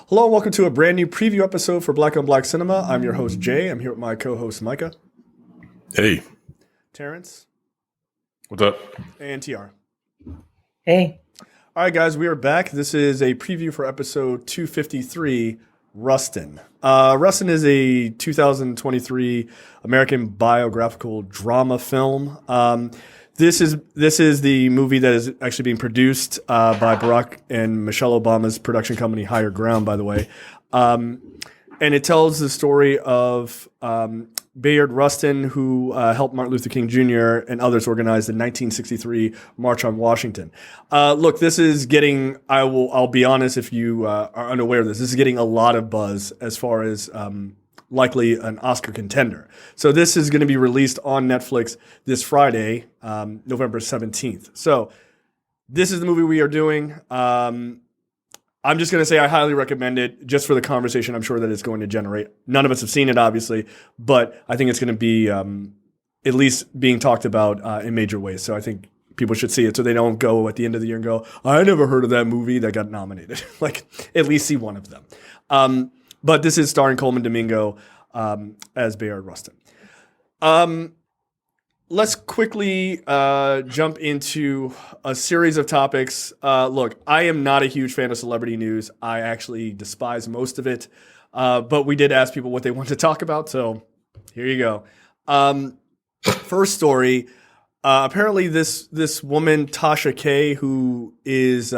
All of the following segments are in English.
Hello and welcome to a brand new preview episode for Black on Black Cinema. I'm your host, Jay. I'm here with my co-host, Micah. Hey. Terrence. What's up? And TR. Hey. All right, guys, we are back. This is a preview for episode 253, Rustin. Rustin is a 2023 American biographical drama film. This is the movie that is actually being produced by Barack and Michelle Obama's production company, Higher Ground, by the way. And it tells the story of Bayard Rustin, who helped Martin Luther King Jr. and others organize the 1963 March on Washington. Look, this is getting, I'll be honest if you are unaware of this is getting a lot of buzz as far as likely an Oscar contender. So this is going to be released on Netflix this Friday, November 17th. So this is the movie we are doing. I'm just going to say I highly recommend it just for the conversation I'm sure that it's going to generate. None of us have seen it, obviously, but I think it's going to be at least being talked about in major ways. So I think people should see it so they don't go at the end of the year and go, I never heard of that movie that got nominated. Like, at least see one of them. But this is starring Coleman Domingo as Bayard Rustin. Let's quickly jump into a series of topics. Look, I am not a huge fan of celebrity news. I actually despise most of it. But we did ask people what they want to talk about, so here you go. First story. Apparently this woman, Tasha K, who is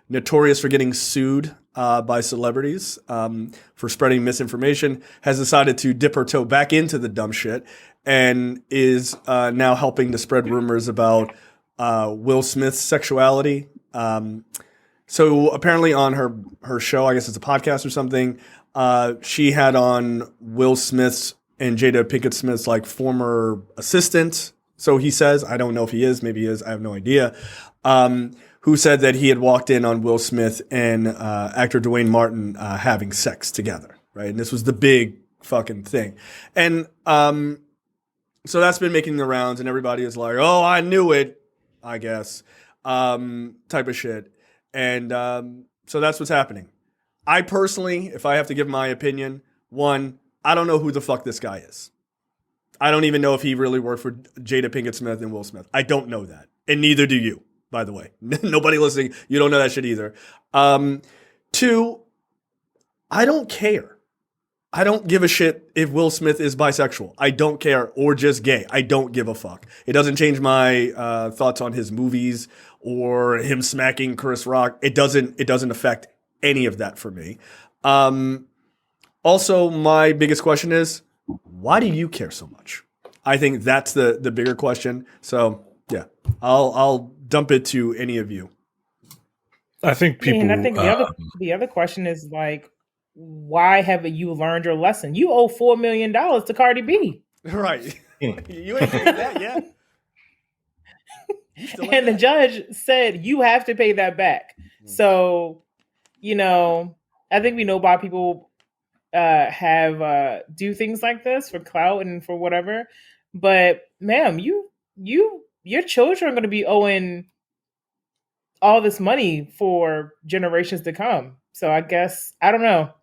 notorious for getting sued by celebrities for spreading misinformation, has decided to dip her toe back into the dumb shit and is now helping to spread rumors about Will Smith's sexuality. So apparently on her show, I guess it's a podcast or something, she had on Will Smith's and Jada Pinkett Smith's like former assistant. So he says, I don't know if he is, maybe he is, I have no idea. Who said that he had walked in on Will Smith and actor Duane Martin having sex together, right? And this was the big fucking thing. And so that's been making the rounds, and everybody is like, oh, I knew it, I guess, type of shit. And so that's what's happening. I personally, if I have to give my opinion, one, I don't know who the fuck this guy is. I don't even know if he really worked for Jada Pinkett Smith and Will Smith. I don't know that. And neither do you. By the way, nobody listening, you don't know that shit either. Two, I don't care. I don't give a shit if Will Smith is bisexual. I don't care, or just gay. I don't give a fuck. It doesn't change my thoughts on his movies or him smacking Chris Rock. It doesn't affect any of that for me. Also, my biggest question is, why do you care so much? I think that's the bigger question. So yeah, I'll dump it to any of you. I think people. And I think the other question is like, why haven't you learned your lesson? You owe $4 million to Cardi B, right? You ain't paid that yet. And the judge said you have to pay that back. So, I think we know why people have do things like this for clout and for whatever. But, ma'am, your children are going to be owing all this money for generations to come. So I guess, I don't know.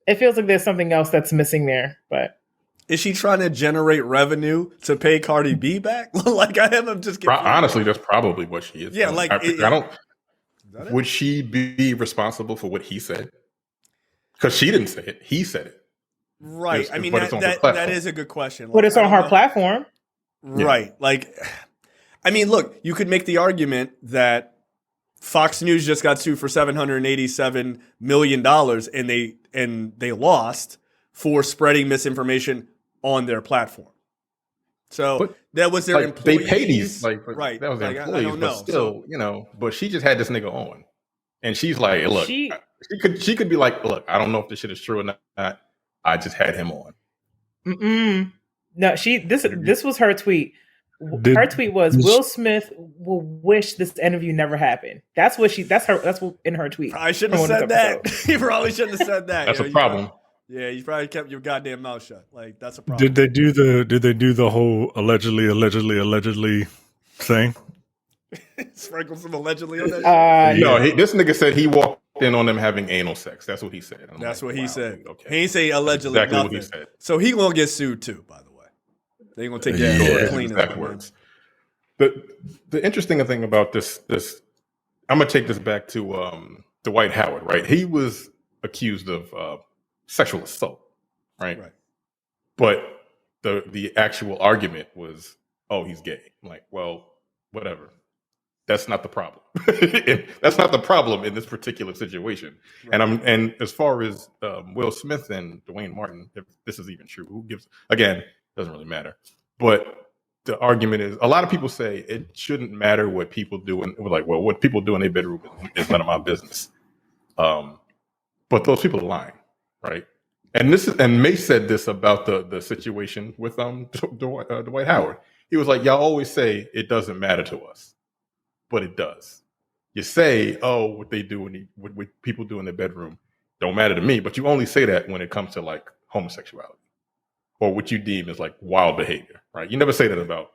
It feels like there's something else that's missing there. But is she trying to generate revenue to pay Cardi B back? Like, I am just confused. Honestly, that's probably what she is. Yeah, like I don't. Would she be responsible for what he said? Because she didn't say it; he said it. Right. I mean, that is a good question. But it's on her platform, right? Yeah. Like, I mean, look, you could make the argument that Fox News just got sued for $787 million and they lost for spreading misinformation on their platform. So but, that was their employees. They pay these, right? That was their employees, I don't know. But still, but she just had this nigga on, and she's like, look, she could be like, look, I don't know if this shit is true or not. I just had him on. No, this was her tweet. Her tweet was, Will Smith will wish this interview never happened. That's what in her tweet. I shouldn't have said that. You probably shouldn't have said that. That's a problem. You probably kept your goddamn mouth shut. Like, that's a problem. Did they do the whole allegedly thing? Sprinkle some allegedly on that. No, this nigga said he walked in on them having anal sex. That's what he said. I'm That's like, what he wow, said. dude, okay. He ain't say allegedly Exactly nothing. what he said. So he gonna get sued too, by the way. They gonna take Yeah. that His clean exact as words. The interesting thing about this I'm gonna take this back to Dwight Howard, right? He was accused of sexual assault, right? Right. But the actual argument was, oh, he's gay. I'm like, well, whatever. That's not the problem. That's not the problem in this particular situation. Right. And as far as Will Smith and Duane Martin, if this is even true, who gives? Again, doesn't really matter. But the argument is, a lot of people say it shouldn't matter what people do, and we're like, well, what people do in their bedroom is none of my business. But those people are lying, right? And Mace said this about the situation with Dwight Howard. He was like, y'all always say it doesn't matter to us, but it does. You say, oh, what they do what people do in their bedroom don't matter to me, but you only say that when it comes to like homosexuality or what you deem as like wild behavior, right? You never say that about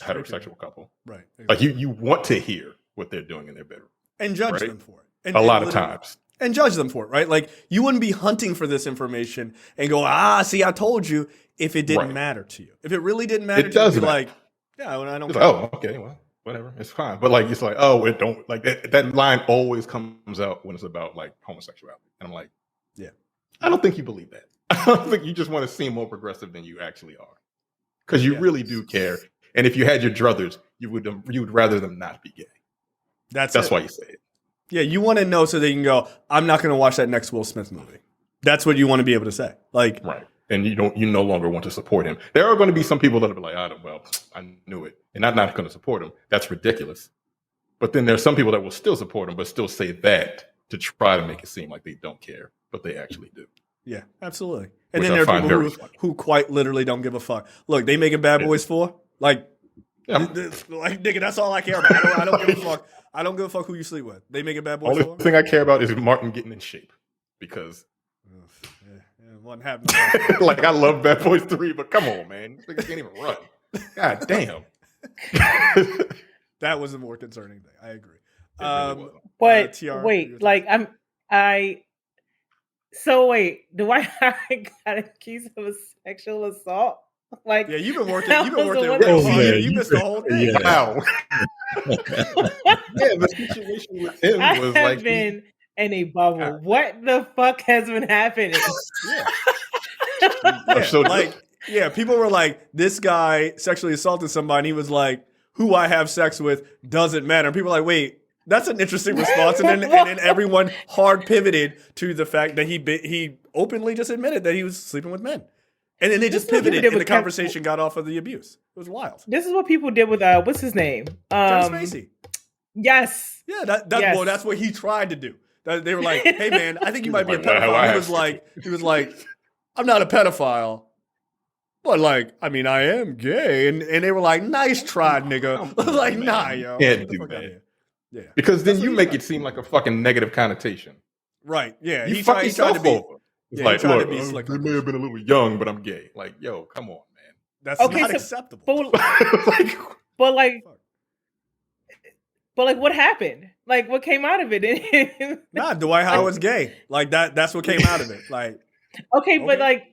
a heterosexual couple, Right. Exactly. Like you want to hear what they're doing in their bedroom And judge right? them for it. And, a lot of times. And judge them for it, right? Like you wouldn't be hunting for this information and go, see, I told you, if it didn't Right. matter to you. If it really didn't matter It to you, does you'd be matter. like, yeah, well, I don't It's care. like, oh, okay, well, whatever, it's fine. But like, it's like, oh, it don't like that line always comes out when it's about like homosexuality, and I'm like, yeah, I don't think you believe that. I don't think you just want to seem more progressive than you actually are, because you really do care. And if you had your druthers, you would rather them not be gay. That's why you say it. Yeah, you want to know so they can go, I'm not going to watch that next Will Smith movie. That's what you want to be able to say. Like, right. And you no longer want to support him. There are going to be some people that'll be like, I knew it. And I'm not going to support him. That's ridiculous. But then there's some people that will still support him, but still say that to try to make it seem like they don't care, but they actually do. Yeah, absolutely. And Which then I there are find people very funny. who quite literally don't give a fuck. Look, they making Bad Boys 4. Like, Yeah. like, nigga, that's all I care about. I don't give a fuck. I don't give a fuck who you sleep with. They making Bad Boys 4. Only thing I care about is Martin getting in shape, because wasn't happening. like I love Bad Boys 3, but come on, man, this nigga can't even run. God damn. That was a more concerning thing. I agree. But TR, wait, like Dwight Howard got accused of a sexual assault? Like, yeah, you've been working. that You've been was the working. one Real that- hard. Yeah, You missed the whole thing. Yeah. Wow. Yeah, the situation with him I was have like been in a bubble. What the fuck has been happening? Yeah, So- like, yeah, people were like, this guy sexually assaulted somebody. And he was like, who I have sex with doesn't matter. And people were like, wait, that's an interesting response. And then everyone hard pivoted to the fact that he openly just admitted that he was sleeping with men. And then they just This is what pivoted people did and the with conversation got off of the abuse. It was wild. This is what people did with what's his name? Kevin Spacey. Yes. Yeah, Yes. well, that's what he tried to do. They were like, hey man, I think you might be a Like, wow, I pedophile. have He was like, I'm not a pedophile. But like, I mean, I am gay. And they were like, nice try, nigga. I was like, nah, yo. Can't Get the do fuck that. outta here. Yeah. because then That's you what make he it seem like a fucking negative connotation. Right. Yeah. You He fuck tried yourself to be. over. It's yeah, he like, tried to look, be slick I on may this. have been a little young, but I'm gay. Like, yo, come on, man. That's Okay, not so- acceptable. Like, But like, what happened? Like, what came out of it? Nah, Dwight Howard's gay. Like that's what came out of it. Like, Okay, but Okay. like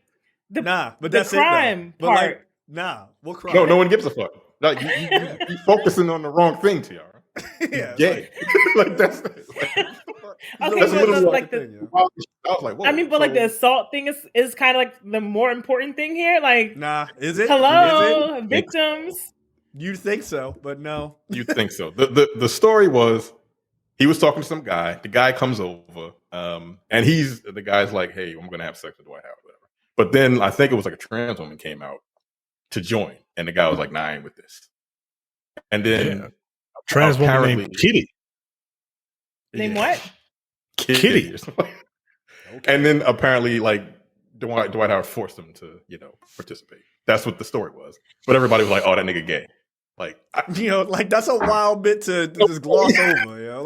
but the that's crime it. Though. But part. like, nah, what crime? no one gives a fuck. Like, you focusing on the wrong thing, Tiara. yeah, it's Gay. Like, that's Okay, that's but literally like thing, you know? I was like, whoa. I mean, but like the so- assault thing is kind of like the more important thing here. Like, Nah, is it? hello, Is it? victims. You think so, but no. You think so? The story was he was talking to some guy. The guy comes over, and the guy's like, "Hey, I'm gonna have sex with Dwight Howard, whatever." But then I think it was like a trans woman came out to join, and the guy was like, "Nah, I ain't with this." And then Yeah. Trans woman apparently- named Kitty. Name what? Kitty. Okay. And then apparently, like Dwight Howard forced him to, participate. That's what the story was. But everybody was like, "Oh, that nigga gay." Like, Like that's a wild bit to just gloss over.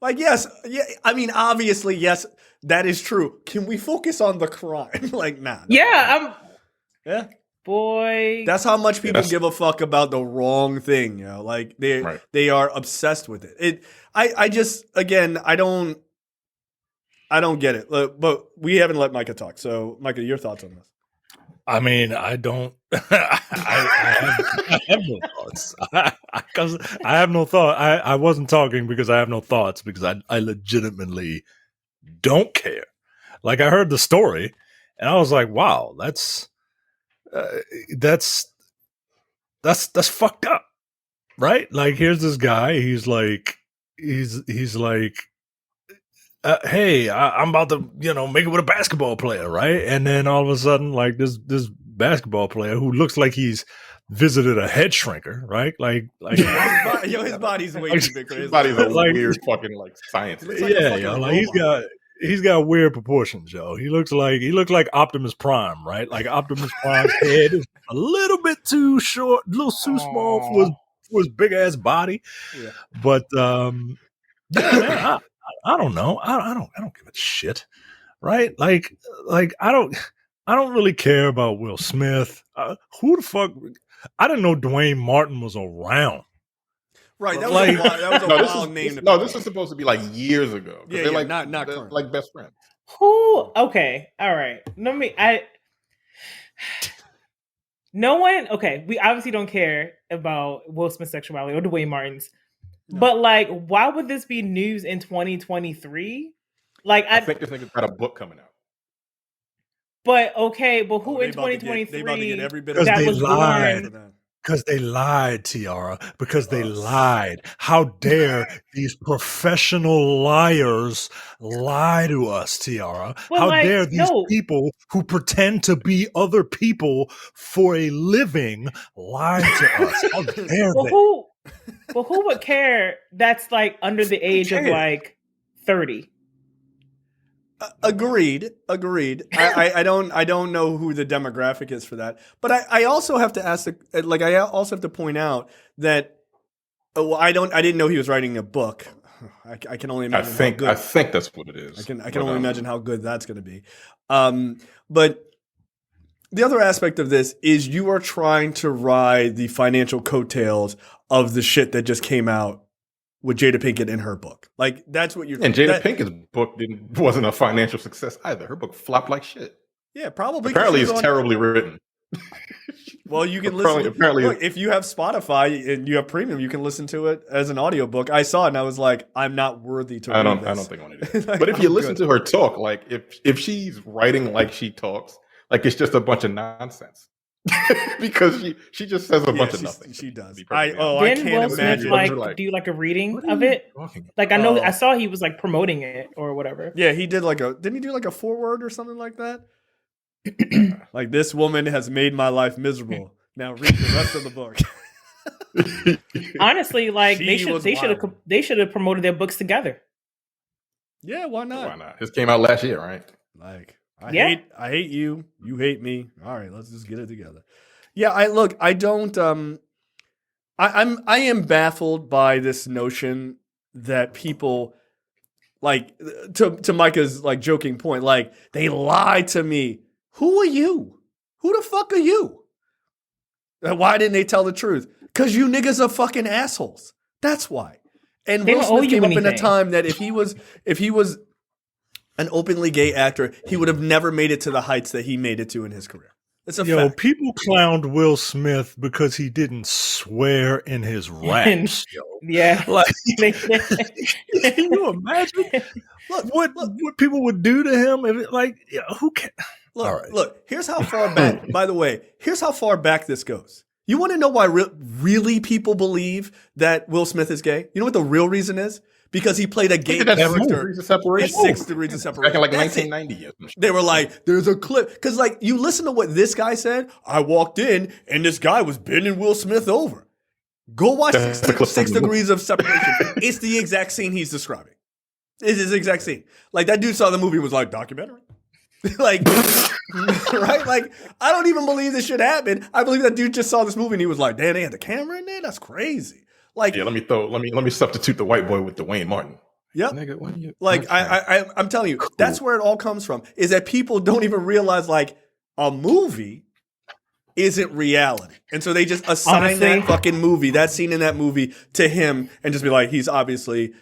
Like yes, yeah. I mean, obviously, yes, that is true. Can we focus on the crime? Like, nah. Yeah, yeah. boy. That's how much people that's- give a fuck about the wrong thing. Like Right. they are obsessed with it. I just again, I don't. I don't get it. But we haven't let Micah talk. So, Micah, your thoughts on this? I mean, I don't. I have no thoughts. Because I have no thought. I wasn't talking because I have no thoughts because I legitimately don't care. Like I heard the story, and I was like, "Wow, that's fucked up." Right? Like, here's this guy. He's like, hey, I'm about to, make it with a basketball player, right? And then all of a sudden, like this basketball player who looks like he's visited a head shrinker, right? Like his body's way too big for his body's a body. weird fucking like science. Like he's got weird proportions, yo. He looks like Optimus Prime, right? Like Optimus Prime's head is a little bit too short, a little too small for his big ass body. Yeah. But yeah, man, I don't know. I don't give a shit, right? Like I don't really care about Will Smith. Who the fuck? I didn't know Duane Martin was around. Right, that was a wild name. This is supposed to be like years ago. Yeah, they're like not current. Like best friends. Who? Okay, all right. No one. Okay, we obviously don't care about Will Smith's sexuality or Duane Martin's. No. But like, why would this be news in 2023? Like, I think this nigga's got a book coming out. But who in 2023? They about to get every bit of that was born. Because they lied, Tiara. Because they lied. How dare these professional liars lie to us, Tiara? How dare these people who pretend to be other people for a living lie to us? How dare they? But who would care? That's like under the age of like 30. Agreed. I don't know who the demographic is for that, but I also have to ask, I also have to point out that I didn't know he was writing a book. I can only imagine. I think that's what it is. I can only imagine how good that's going to be. But the other aspect of this is you are trying to ride the financial coattails of the shit that just came out with Jada Pinkett in her book. Like, that's what you're... And Jada Pinkett's book wasn't a financial success either. Her book flopped like shit. Yeah, probably. Apparently it's terribly written. Well, you can listen... Apparently, look, if you have Spotify and you have premium, you can listen to it as an audiobook. I saw it and I was like, I'm not worthy to read this. I don't think I want to do that. But if you listen to her talk, like, if she's writing like she talks, like, it's just a bunch of nonsense. Because she just says a bunch of nothing. She does. I can't imagine. Do like a reading of it? Like, I know I saw he was like promoting it or whatever. Yeah, he did didn't he do like a foreword or something like that? Like, this woman has made my life miserable. Now read the rest of the book. Honestly, like they should have promoted their books together. Yeah, why not? Why not? This came out last year, right? Like, I hate you. You hate me. All right, let's just get it together. Yeah, I don't. I am baffled by this notion that people, like, to Micah's like joking point, like, they lied to me. Who are you? Who the fuck are you? Why didn't they tell the truth? Because you niggas are fucking assholes. That's why. And Will Smith came up in a time that if he was an openly gay actor, he would have never made it to the heights that he made it to in his career. It's a fact. People clowned Will Smith because he didn't swear in his raps. Yeah. Like, can you imagine what people would do to him? Who can? Look, here's how far back, by the way, here's how far back this goes. You want to know why really people believe that Will Smith is gay? You know what the real reason is? Because he played a gay character at 6 degrees of separation. Back in like 1990. They were like, there's a clip. Because like, you listen to what this guy said. I walked in and this guy was bending Will Smith over. Go watch 6 degrees of separation. It's the exact scene he's describing. It's his exact scene. Like, that dude saw the movie and was like, documentary? Like, right? Like, I don't even believe this shit happened. I believe that dude just saw this movie and he was like, damn, they had the camera in there? That's crazy. Like, yeah, let me substitute the white boy with Duane Martin. Yep. Nigga, like, I'm telling you, that's where it all comes from, is that people don't even realize, like, a movie isn't reality. And so they just assign that fucking movie, that scene in that movie, to him and just be like, he's obviously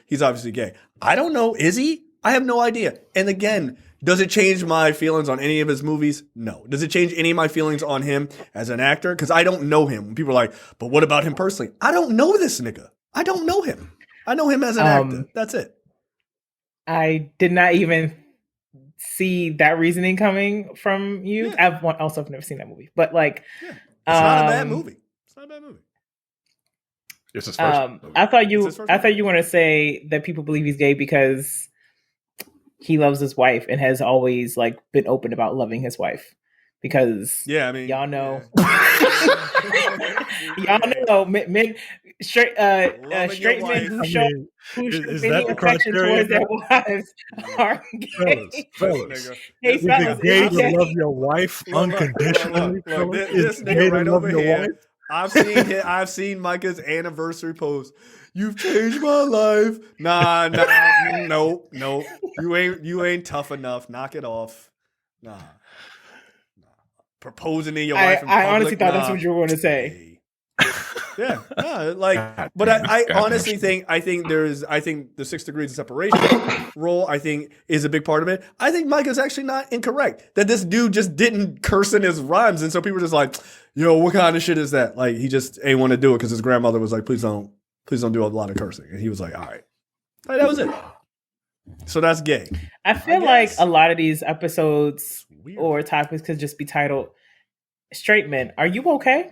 gay. I don't know. Is he? I have no idea. And again, does it change my feelings on any of his movies? No. Does it change any of my feelings on him as an actor? Because I don't know him. When people are like, but what about him personally? I don't know this nigga. I don't know him. I know him as an actor. That's it. I did not even see that reasoning coming from you. Yeah. I've never seen that movie, but like, it's not a bad movie. It's not a bad movie. It's his first movie. I thought you want to say that people believe he's gay because he loves his wife and has always like been open about loving his wife. Because y'all know, men straight men who show any affection towards their wives are gay. Fellas, is it gay to love your wife unconditionally? This nigga right over here. I've seen Micah's anniversary post. You've changed my life. Nah, no. You ain't tough enough. Knock it off. Nah. Proposing to your wife in public. I honestly thought that's what you were going to say. Yeah, but I honestly think the 6 degrees of separation role I think is a big part of it. I think Mike is actually not incorrect that this dude just didn't curse in his rhymes, and so people are just like, yo, what kind of shit is that? Like he just ain't want to do it because his grandmother was like, please don't do a lot of cursing, and he was like, all right, that was it. So that's gay. I feel like a lot of these episodes or topics could just be titled "Straight Men." Are you okay?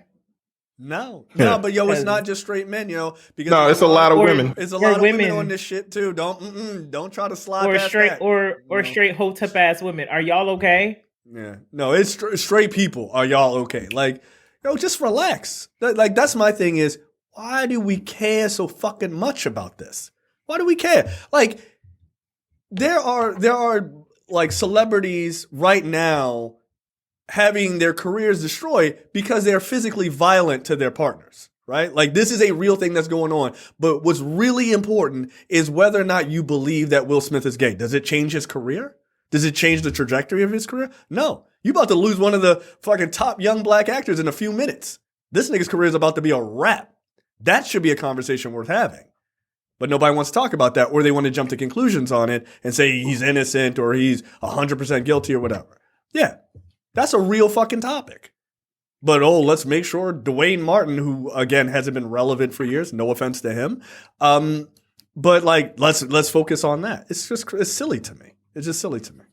No, but yo, it's not just straight men, because it's a lot of women. It's a lot of women on this shit too. Don't try to slide or past straight that. or straight hotep ass women. Are y'all okay? Yeah, no, it's straight people. Are y'all okay? Like, just relax. Like that's my thing is, why do we care so fucking much about this? Why do we care? Like, there are like celebrities right now having their careers destroyed because they're physically violent to their partners, right? Like this is a real thing that's going on. But what's really important is whether or not you believe that Will Smith is gay. Does it change his career? Does it change the trajectory of his career? No. You about to lose one of the fucking top young black actors in a few minutes. This nigga's career is about to be a wrap. That should be a conversation worth having. But nobody wants to talk about that, or they want to jump to conclusions on it and say he's innocent or he's 100% guilty or whatever. Yeah. That's a real fucking topic. But let's make sure Duane Martin, who again hasn't been relevant for years, no offense to him, but like let's focus on that. It's silly to me. It's just silly to me.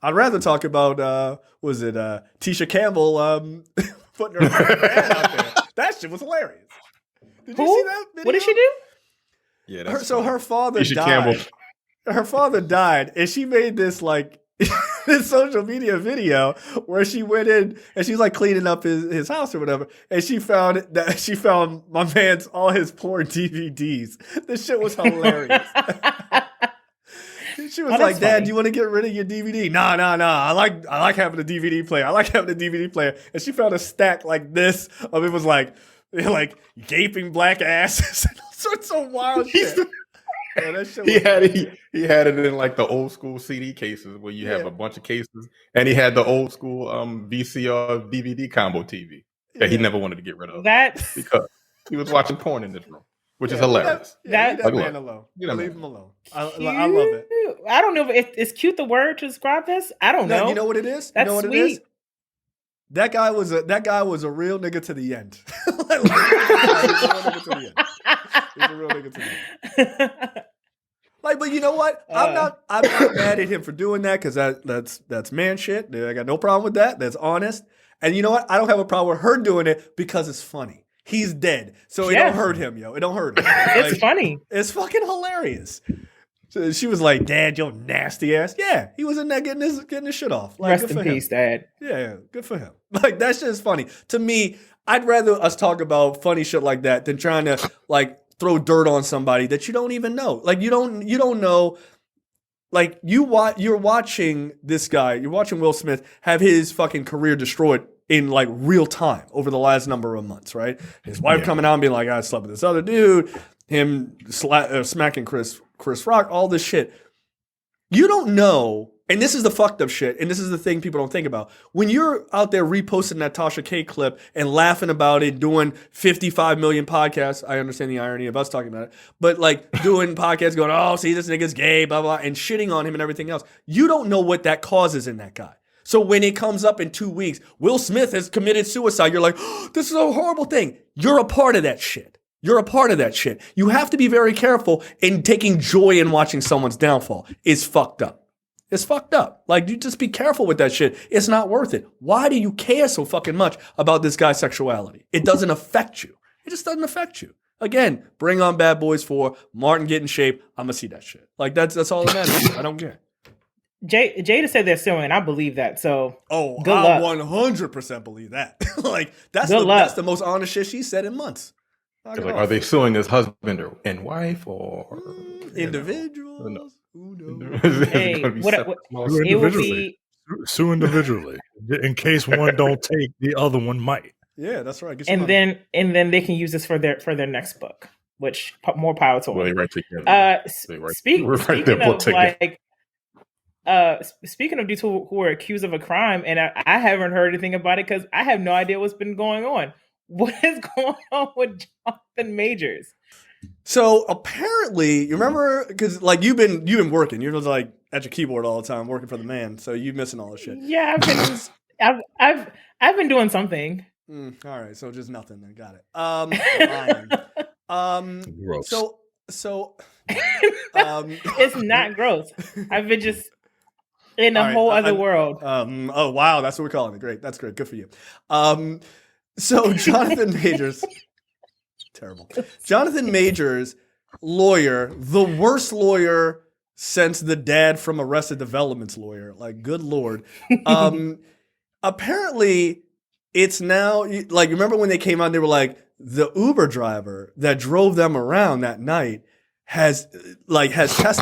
I'd rather talk about Tisha Campbell putting her hand out there. That shit was hilarious. Did you see that video? What did she do? Yeah, her father Tisha died. Campbell. Her father died, and she made this like this social media video where she went in and she's like cleaning up his house or whatever, and she found my man's all his porn DVDs. This shit was hilarious. She was like, "Dad, do you want to get rid of your DVD?" Nah. I like having a DVD player. And she found a stack like this of it was like gaping black asses and all sorts of wild shit. Yeah, that shit he had it in like the old school CD cases where you have a bunch of cases, and he had the old school VCR DVD combo TV that he never wanted to get rid of. That's because he was watching porn in this room, which is hilarious. Leave that man alone. Leave him alone. I love it. I don't know if is cute the word to describe this. I don't know. You know what it is? That's you know what sweet. It is? That guy was a real nigga to the end. He's a real nigga to the end. Like, but you know what? I'm not mad at him for doing that because that's man shit. I got no problem with that. That's honest. And you know what? I don't have a problem with her doing it because it's funny. He's dead, so it don't hurt him, yo. It don't hurt him. It's funny. It's fucking hilarious. So she was like, "Dad, yo, nasty ass." Yeah, he was in there getting his shit off. Like, rest in peace, Dad. Yeah, good for him. Like that shit is funny. To me, I'd rather us talk about funny shit like that than trying to like throw dirt on somebody that you don't even know. Like you don't know. Like you're watching this guy. You're watching Will Smith have his fucking career destroyed in like real time over the last number of months, right? His wife coming out and being like, "I slept with this other dude." Him smacking Chris Rock, all this shit. You don't know, And this is the fucked up shit. And this is the thing people don't think about. When you're out there reposting that Tasha K clip and laughing about it, doing 55 million podcasts. I understand the irony of us talking about it. But like doing podcasts going, oh, see, this nigga's gay, blah, blah, and shitting on him and everything else. You don't know what that causes in that guy. So when it comes up in 2 weeks, Will Smith has committed suicide. You're like, oh, this is a horrible thing. You're a part of that shit. You're a part of that shit. You have to be very careful in taking joy in watching someone's downfall. It's fucked up. It's fucked up. Like, you just be careful with that shit. It's not worth it. Why do you care so fucking much about this guy's sexuality? It doesn't affect you. It just doesn't affect you. Again, bring on Bad Boys 4. Martin get in shape. I'm going to see that shit. Like, that's all that matters. I don't care. Jada said they're suing. I believe that. So, I good luck. 100% believe that. Like, that's the most honest shit she said in months. Like, are they suing his husband and wife or individuals? No. Who knows? Hey, it would be sue individually in case one don't take, the other one might. Yeah, that's right. And then they can use this for their next book, which more power to them. Well, right together. Speaking of dudes who were accused of a crime, and I haven't heard anything about it because I have no idea what's been going on. What is going on with Jonathan Majors? So apparently, you remember, because like you've been working, you're just like at your keyboard all the time working for the man, so you're missing all this shit. Yeah, I've been doing something. All right, so just nothing. Then got it. Gross. So It's not gross. I've been just in a whole other world. Oh wow, that's what we're calling it. Great, that's great. Good for you. So Jonathan Majors, terrible. Jonathan Majors, lawyer, the worst lawyer since the dad from Arrested Development's lawyer. Like, good Lord. Apparently, it's now, like, remember when they came out, they were like, the Uber driver that drove them around that night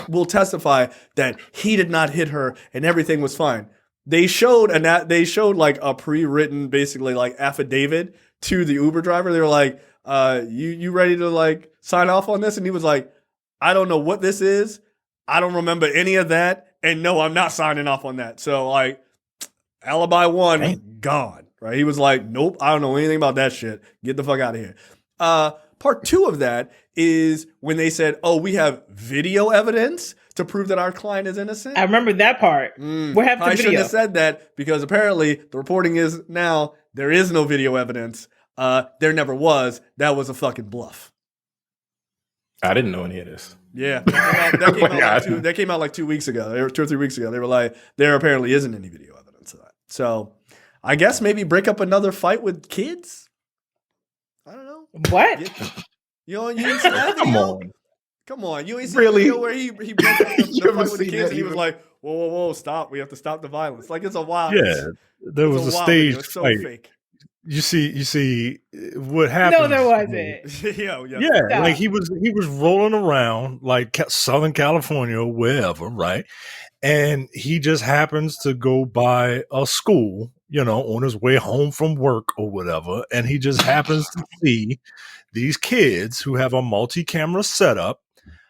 will testify that he did not hit her and everything was fine. They showed like a pre-written, basically like affidavit to the Uber driver. They were like, you ready to like sign off on this? And he was like, I don't know what this is. I don't remember any of that. And no, I'm not signing off on that. So like alibi one, gone, right? He was like, nope, I don't know anything about that shit. Get the fuck out of here. Part two of that is when they said, oh, we have video evidence to prove that our client is innocent. I remember that part. What happened to I video? shouldn't have said that because apparently the reporting is now there is no video evidence. There never was. That was a fucking bluff. I didn't know any of this. Yeah, that came out like 2 weeks ago. 2 or 3 weeks ago. They were like, there apparently isn't any video evidence of that. So I guess maybe break up another fight with kids. I don't know. What? You didn't see that video? Come on. You ain't seen Really? the video where he broke up the fight with the kids and he was like, whoa, stop. We have to stop the violence. Like, it's a wild. Yeah, there was a staged so fight. fake. You see what happened. No, there wasn't. Yeah. Like he was rolling around like Southern California or wherever, right? And he just happens to go by a school, on his way home from work or whatever, and he just happens to see these kids who have a multi-camera setup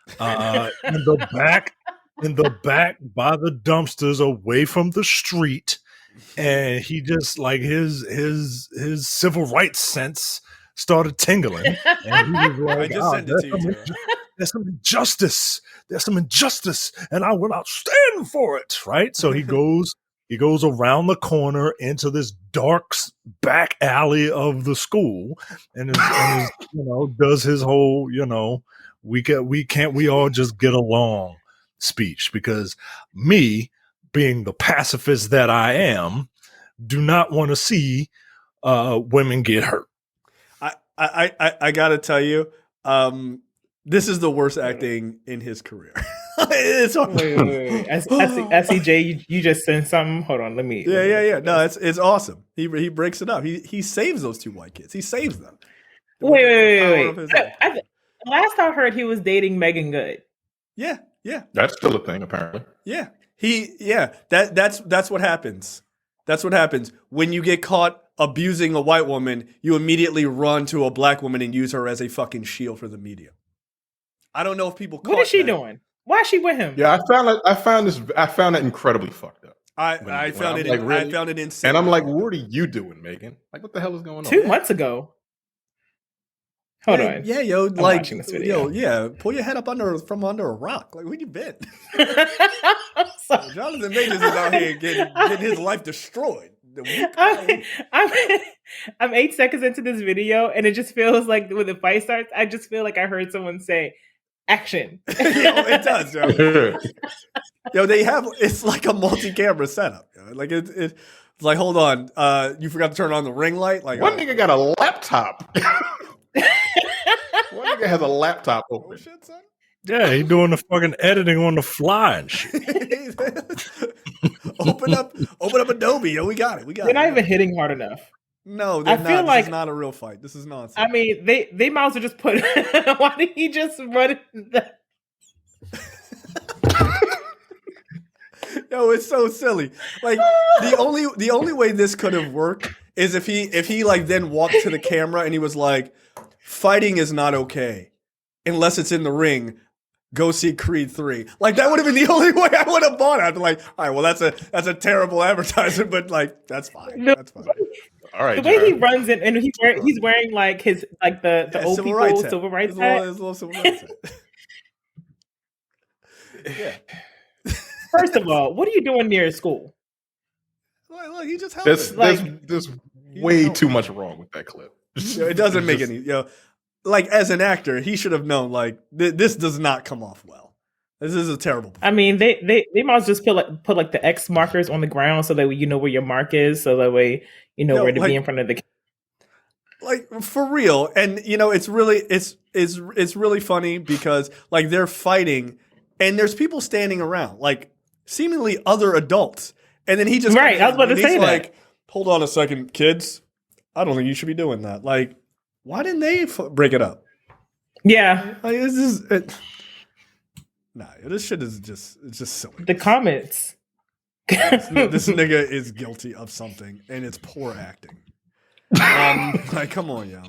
in the back by the dumpsters away from the street. And he just like his civil rights sense started tingling, and he was like, I just sent it to you. There's some injustice. There's some injustice, and I will not stand for it. Right. So he goes around the corner into this dark back alley of the school, and does his whole we all just get along speech, because me, being the pacifist that I am, do not want to see women get hurt. I gotta tell you, this is the worst acting in his career. It's wait. SCJ, you just sent something. Hold on, let me. Yeah. No, it's awesome. He breaks it up. He saves those two white kids. He saves them. Wait. Last I heard, he was dating Megan Good. Yeah. That's still a thing, apparently. Yeah. That's what happens. That's what happens when you get caught abusing a white woman. You immediately run to a black woman and use her as a fucking shield for the media. I don't know if people caught What is she that. doing? Why is she with him? Yeah, I found that incredibly fucked up. I found it insane. And I'm like, what are you doing, Megan? Like, what the hell is going on? 2 months ago. Hold on. Yeah, yo, I'm like, watching this video. pull your head up from under a rock. Like, where you been? Sorry. Jonathan Majors is out here getting his life destroyed. I'm 8 seconds into this video, and it just feels like when the fight starts, I just feel like I heard someone say, "Action." It does, yo. Yo, it's like a multi-camera setup. Yo. Like it's like, hold on, you forgot to turn on the ring light. Like one nigga got a laptop. One nigga has a laptop open. Oh, shit, son. Yeah, he doing the fucking editing on the fly and shit. open up Adobe, yo. We got it. They're not even hitting hard enough. No, I feel like this is not a real fight. This is nonsense. I mean, they might as well just put. Why did he just run? Yo, it's so silly. Like the only way this could have worked is if he like then walked to the camera and he was like, "Fighting is not okay unless it's in the ring. Go see Creed 3." Like that would have been the only way I would have bought it. I'd be like, all right, well that's a terrible advertisement, but like that's fine. No. That's fine. All right, the way he runs it, and he's wearing like his like the old civil people rights civil rights hat. hat. His little civil rights hat. Yeah. First of all, what are you doing near school? Look, he just helped. There's way too much wrong with that clip. It doesn't make any. Like as an actor, he should have known. Like this does not come off well. This is a terrible. I mean, they might as well just put like the X markers on the ground so that way you know where your mark is, so that way you know where to be in front of the. Like for real, and it's really funny because like they're fighting, and there's people standing around, like seemingly other adults, and then he just right. I was about to say that. Like, hold on a second, kids. I don't think you should be doing that. Like, why didn't they break it up? Yeah, like, this shit is just silly. The comments. This nigga is guilty of something, and it's poor acting. Like, come on, yo.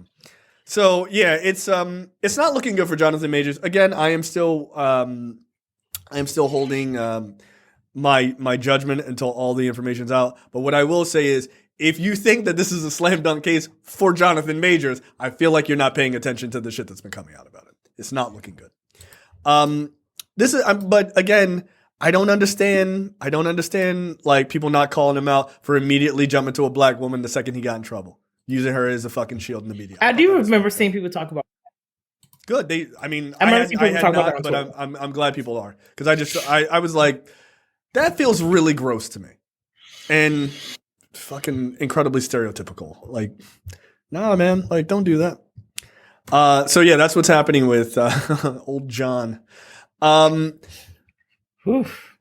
So yeah, it's not looking good for Jonathan Majors. Again, I am still holding my judgment until all the information's out. But what I will say is, if you think that this is a slam dunk case for Jonathan Majors, I feel like you're not paying attention to the shit that's been coming out about it. It's not looking good. But again, I don't understand like people not calling him out for immediately jumping to a black woman the second he got in trouble, using her as a fucking shield in the media. I do remember seeing people talk about. Good. I had not, but I'm glad people are, because I was like, that feels really gross to me, and fucking incredibly stereotypical. Like, nah, man, like don't do that. So yeah, that's what's happening with old John. Do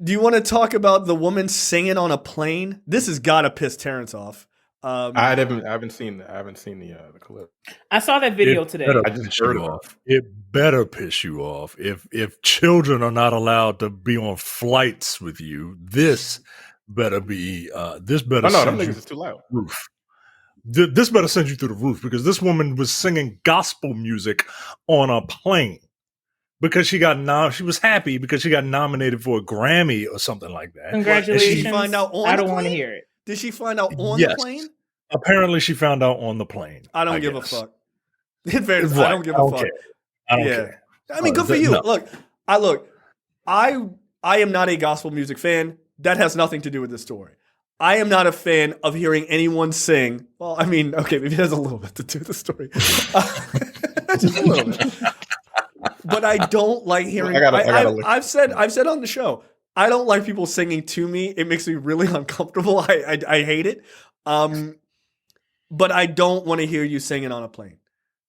you want to talk about the woman singing on a plane? This has got to piss Terrence off. I haven't seen the clip. I saw that video today. I just heard it. It better piss you off. If children are not allowed to be on flights with you, this better be this better. No, them niggas is too loud. Roof. This better send you through the roof, because this woman was singing gospel music on a plane because she was happy because she got nominated for a Grammy or something like that. Congratulations! Did she find out on I don't the want to plane? hear it. Did she find out on the plane? Apparently, she found out on the plane. I don't give a fuck. In fairness, I don't give a fuck. I don't care. I mean, good for you. No. I am not a gospel music fan. That has nothing to do with this story. I am not a fan of hearing anyone sing. Well, I mean, okay, maybe it has a little bit to do with the story. Just a little bit. But I don't like hearing. I've said on the show, I don't like people singing to me. It makes me really uncomfortable. I hate it. But I don't want to hear you singing on a plane.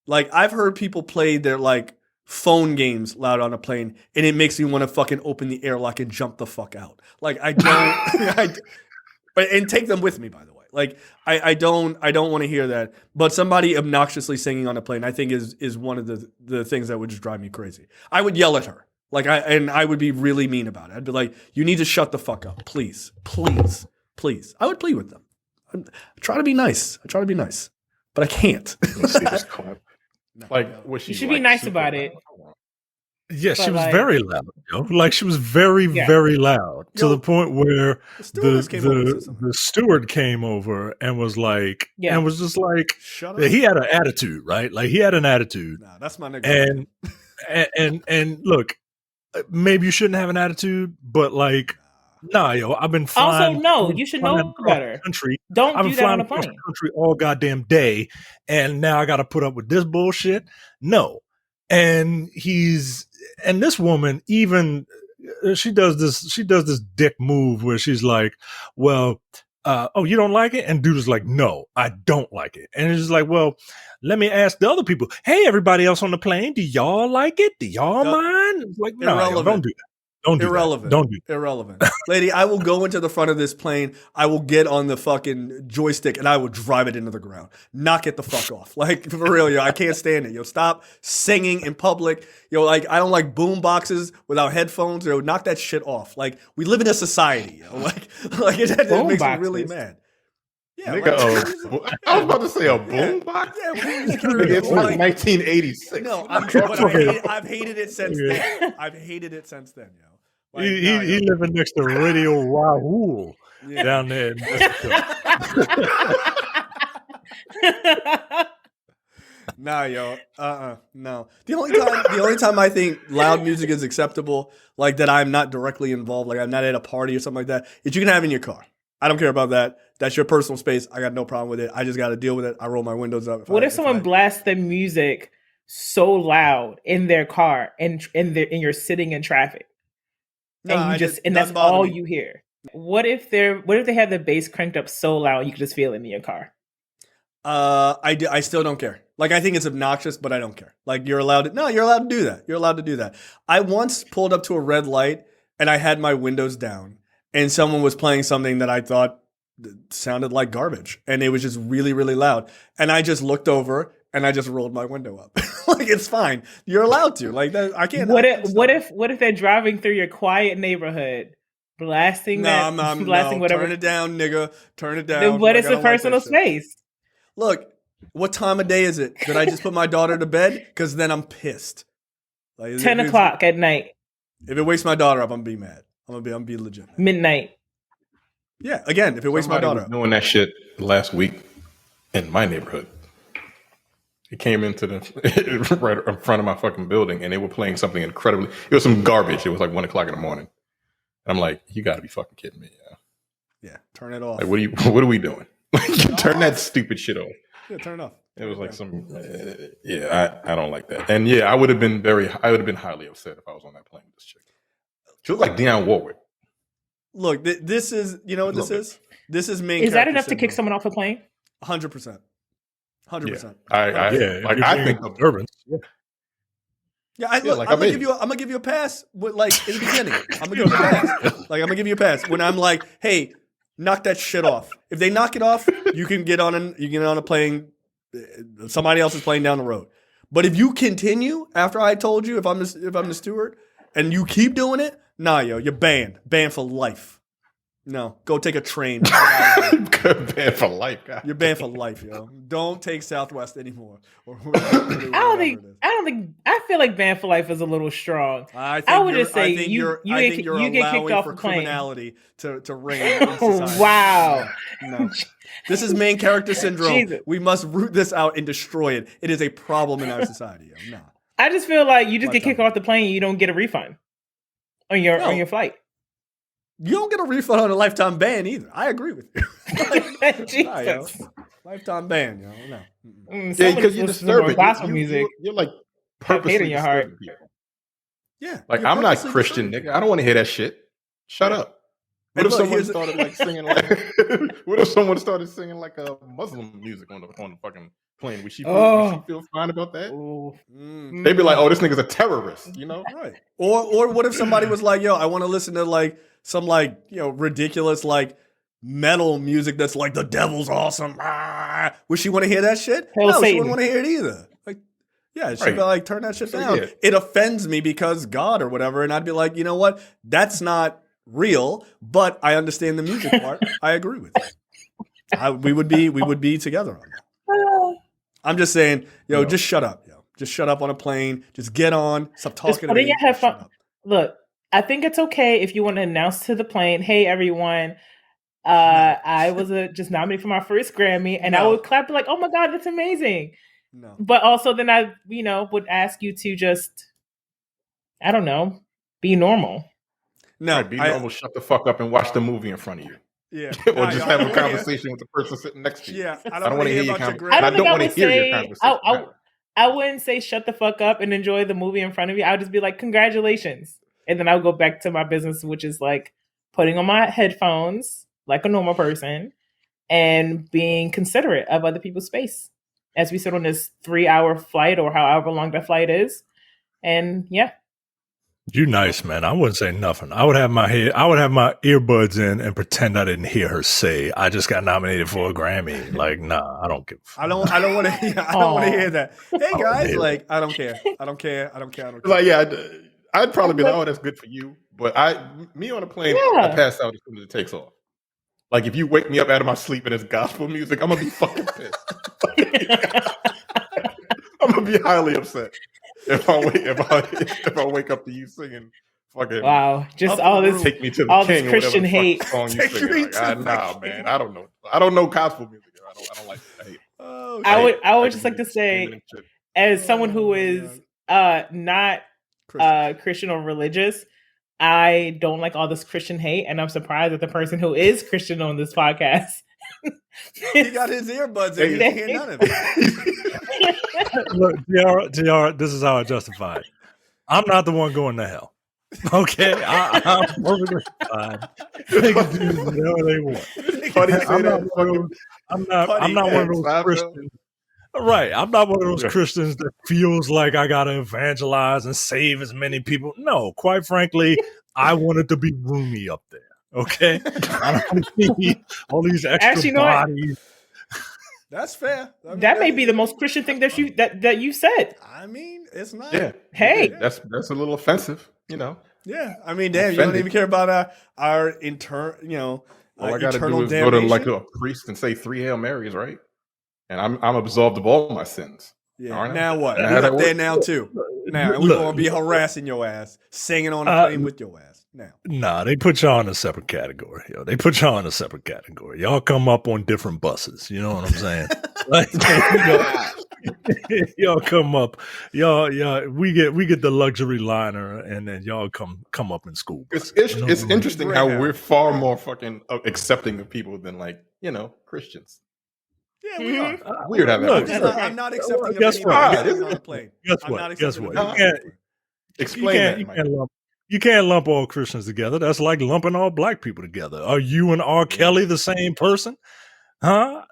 Like, I've heard people play their like phone games loud on a plane, and it makes me want to fucking open the airlock and jump the fuck out. Like, I don't. And take them with me, by the way. Like, I don't want to hear that. But somebody obnoxiously singing on a plane, I think is one of the things that would just drive me crazy. I would yell at her. Like, I would be really mean about it. I'd be like, you need to shut the fuck up. Please. Please. Please. I would plead with them. I try to be nice. But I can't. Let's see this clip. Like, you should be nice about it. Yeah, she was very loud. Like she was very, very loud to the point where the steward came over and was like, and was just like, shut up. He had an attitude, right? Like he had an attitude. Nah, that's my nigga. And look, maybe you shouldn't have an attitude, but like, nah, yo, I've been flying. Also, no, you should know better. Country. Don't I've been do that flying on a across plane. the country all goddamn day, and now I got to put up with this bullshit. No, and this woman even she does this dick move where she's like, well, oh, you don't like it? And dude is like, no, I don't like it. And it's just like, well, let me ask the other people. Hey, everybody else on the plane, do y'all like it? Do y'all mind? It's like, no, don't do that. Don't do irrelevant. That. Don't do that. Irrelevant. Lady, I will go into the front of this plane. I will get on the fucking joystick and I will drive it into the ground. Knock it the fuck off. Like, for real, yo, I can't stand it. Yo, stop singing in public. Yo, like, I don't like boom boxes without headphones. Yo, knock that shit off. Like, we live in a society, yo. Like it makes me really mad. Yeah, nigga, I was about to say a boom box. Yeah, it's like 1986. No, I've hated it since then. I've hated it since then, yo. Like, he living next to Radio Rahul down there in Mexico. Nah, yo. No. The only time I think loud music is acceptable, like that I'm not directly involved, like I'm not at a party or something like that, is you can have in your car. I don't care about that. That's your personal space. I got no problem with it. I just got to deal with it. I roll my windows up. What if someone blasts the music so loud in their car and you're sitting in traffic? No, and that's all you hear. What if they have the bass cranked up so loud you can just feel it in your car? I still don't care. Like, I think it's obnoxious, but I don't care. Like, you're allowed to do that. You're allowed to do that. I once pulled up to a red light and I had my windows down and someone was playing something that I thought sounded like garbage and it was just really, really loud. And I just looked over and I just rolled my window up. Like, it's fine. You're allowed to. Like, that, I can't. What if they're driving through your quiet neighborhood, blasting whatever? Turn it down, nigga. Turn it down. What is a personal space? Look, what time of day is it? Did I just put my daughter to bed? Because then I'm pissed. Like, 10 o'clock at night. If it wakes my daughter up, I'm gonna be mad. I'm gonna be legit. Midnight. Yeah, again, if it wakes my daughter up. Doing that shit last week in my neighborhood. It came into the right in front of my fucking building, and they were playing something incredibly. It was some garbage. It was like 1 o'clock in the morning. I'm like, you got to be fucking kidding me, yeah. Turn it off. Like, what are we doing? Turn that stupid shit off. Yeah, turn it off. It was like some. I don't like that. And yeah, I would have been highly upset if I was on that plane with this chick. She looked like Dionne Warwick. Look, this is, you know what this is? This is main. Is that enough to kick someone off a plane? 100%. 100%. I think of Durbin. Yeah, I'm gonna give you a pass. With, like, in the beginning, I'm gonna give you a pass. Like, I'm gonna give you a pass when I'm like, hey, knock that shit off. If they knock it off, you can get on a plane. Somebody else is playing down the road. But if you continue after I told you, if I'm the steward, and you keep doing it, nah, yo, you're banned for life. No, go take a train. Banned for life. God. You're banned for life, yo. Don't take Southwest anymore. I feel like banned for life is a little strong. I would just say you get kicked off a plane. Criminality to reign in society. Wow. No. This is main character syndrome. Jesus. We must root this out and destroy it. It is a problem in our society, yo. No. I just feel like you just get kicked off the plane and you don't get a refund on your flight. You don't get a refund on a lifetime ban either. I agree with you. Jesus. Lifetime ban, yo. No. Yeah, because you're disturbing. Gospel music. You're like purposely in your heart. People. Yeah. Like, I'm not Christian, nigga. I don't want to hear that shit. Shut up. What if someone started like singing like? What if someone started singing like a Muslim music on the fucking plane? Would she feel fine about that? They'd be like, "Oh, this nigga's a terrorist," you know? Right. Or what if somebody was like, "Yo, I want to listen to like some like ridiculous like metal music that's like the devil's awesome." Would she want to hear that shit? No, she wouldn't want to hear it either. Like, yeah, she'd be like, "Turn that shit down." Yeah. It offends me because God or whatever, and I'd be like, you know what? That's not real, but I understand the music part. I agree with you. We would be together on that. I'm just saying, just shut up, yo. Just shut up on a plane. Just get on. Stop talking Just to put in me. your headphones. Look, I think it's okay if you want to announce to the plane, "Hey, everyone, I was just nominated for my first Grammy," and I would clap like, "Oh my God, that's amazing!" No, but also then I, would ask you to just, I don't know, be normal. No, right, be normal. Shut the fuck up and watch the movie in front of you. Yeah, or just have a conversation with the person sitting next to you. Yeah, I don't want to hear your conversation. I don't want to hear your conversation. I wouldn't say shut the fuck up and enjoy the movie in front of you. I would just be like, congratulations. And then I would go back to my business, which is like putting on my headphones like a normal person and being considerate of other people's space as we sit on this 3-hour flight or however long that flight is. And yeah. You nice, man. I wouldn't say nothing. I would have my earbuds in and pretend I didn't hear her say, "I just got nominated for a Grammy." Like, nah, I don't give a fuck. I don't want to hear that. Hey guys, like, I don't care. Like, yeah, I'd probably be like, "Oh, that's good for you." But me on a plane, I pass out as soon as it takes off. Like, if you wake me up out of my sleep and it's gospel music, I'm gonna be fucking pissed. I'm gonna be highly upset if I wake up to you singing fucking. Wow, just all this, take me to the all king this Christian hate. Song you sing. Like, nah, man, I don't know gospel music. I don't like that. I would just like to say, as someone who is not Christian or religious, I don't like all this Christian hate, and I'm surprised that the person who is Christian on this podcast. He got his earbuds in. He can't hear none of it. Look, DR, this is how I justify it. I'm not the one going to hell. Okay, I'm perfectly fine. They can do whatever they want. I'm not one of those Christians. Right, I'm not one of those Christians that feels like I gotta evangelize and save as many people. No, quite frankly, I want it to be roomy up there. Okay, I don't need all these extra bodies. That's fair. I mean, that may be the most Christian thing that you said. I mean, it's not. Yeah. Hey, that's a little offensive, Yeah, I mean, damn, you don't even care about our internal, all I gotta eternal do is damnation? go to like a priest and say 3 Hail Marys, right? And I'm absolved of all my sins. Yeah. Now what? You're up there now too. Now we're gonna be harassing your ass, singing on a plane with your ass. Now, nah, they put y'all in a separate category. Yo. They put y'all in a separate category. Y'all come up on different buses. You know what I'm saying? Y'all come up. Y'all. We get the luxury liner, and then y'all come up in school. It's interesting how we're far more fucking accepting of people than Christians. Yeah, we are. Weird how that. I'm not accepting. Guess what? On a plane. Guess what? Explain that. You can't lump all Christians together. That's like lumping all black people together. Are you and R. Kelly the same person? Huh?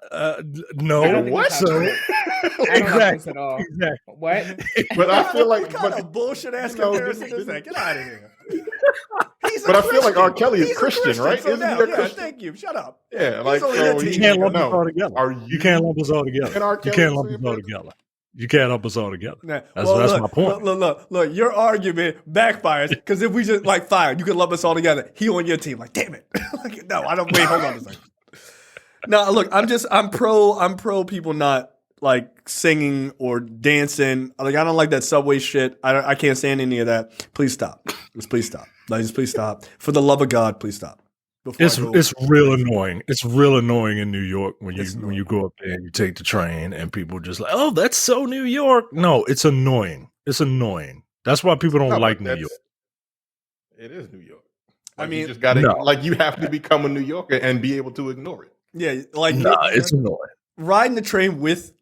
No. What? Exactly. At all. Exactly. What? But I feel like what kind of bullshit ass comparison is that? Get out of here. But I feel like R. Kelly is Christian, right? So now, thank you. Shut up. Yeah, like you can't lump us all together. You can't lump us all together. You can't lump us all together. You can't lump us all together. Nah, that's my point. Look, your argument backfires because if we just like fired, you could lump us all together. He on your team, like, damn it. No, I don't. Wait, hold on a second. No, look, I'm pro people not like singing or dancing. Like, I don't like that subway shit. I can't stand any of that. Please stop. Please stop. Please stop. For the love of God, please stop. It's real annoying. It's real annoying in New York when you go up there and you take the train and people just like, oh, that's so New York. No, it's annoying. It's annoying. That's why people don't like New York. It is New York. I mean, you just gotta you have to become a New Yorker and be able to ignore it. Yeah, it's annoying. Riding the train with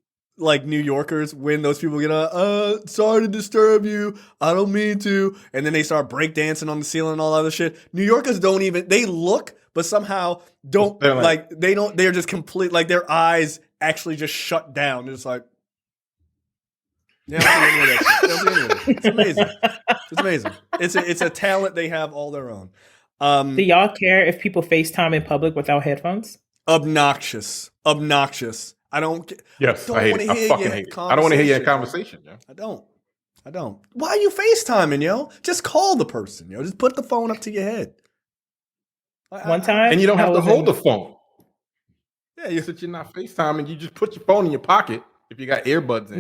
like New Yorkers when those people get sorry to disturb you, I don't mean to, and then they start breakdancing on the ceiling and all other shit. New Yorkers don't even, they look, but somehow don't they're just complete, like their eyes actually just shut down. They're just like, yeah, I don't see any of that shit. It's amazing. It's amazing. It's a talent they have all their own. Do y'all care if people FaceTime in public without headphones? Obnoxious. I don't. Yes, I hate it. I fucking hate it. I don't want to hear your conversation, yo. I don't. Why are you FaceTiming, yo? Just call the person, yo. Just put the phone up to your head. One time, and you don't have to hold the phone. Yeah, you're not FaceTiming. You just put your phone in your pocket if you got earbuds in.